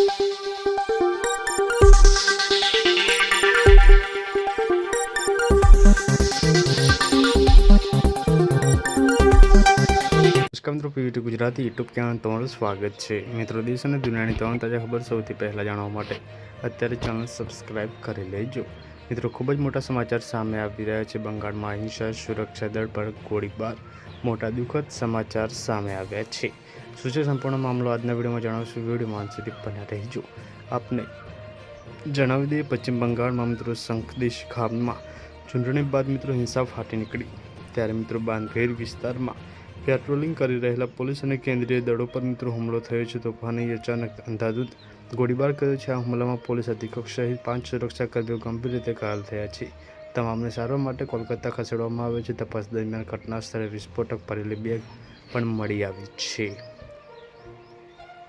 નમસ્કાર મિત્રો, Pvt Gujarati YouTube channel તમારું સ્વાગત છે। મિત્રો, દેશ અને દુનિયાની તમામ તાજા ખબર સૌથી પહેલાં જાણવા માટે અત્યારે ચેનલ સબસ્ક્રાઇબ કરી લેજો। મિત્રો, ખૂબ જ મોટા સમાચાર સામે આવી રહ્યા છે। બંગાળમાં અહિંસા સુરક્ષા દળ પર ગોળીબાર, મોટા દુઃખદ સમાચાર સામે આવ્યા છે। શું છે સંપૂર્ણ મામલો આજના વિડીયોમાં જણાવશું। વિડીયોમાં અંત સુધી બન્યા રહેજો। આપને જણાવી દઈએ, પશ્ચિમ બંગાળમાં મિત્રો શંખદેશ ગામમાં ચૂંટણી બાદ મિત્રો હિંસા ફાટી નીકળી, ત્યારે મિત્રો બાંધગેર વિસ્તારમાં પેટ્રોલિંગ કરી રહેલા પોલીસ અને કેન્દ્રીય દળો પર મિત્રો હુમલો થયો છે। તોફાની અચાનક અંધાધૂંધ ગોળીબાર કર્યો છે। આ હુમલામાં પોલીસ અધિક્ષક સહિત 5 સુરક્ષાકર્મીઓ ગંભીર રીતે ઘાયલ થયા છે। તમામને સારવાર માટે કોલકાતા ખસેડવામાં આવ્યા છે। તપાસ દરમિયાન ઘટના સ્થળે વિસ્ફોટક ભરેલી બેગ પણ મળી આવી છે।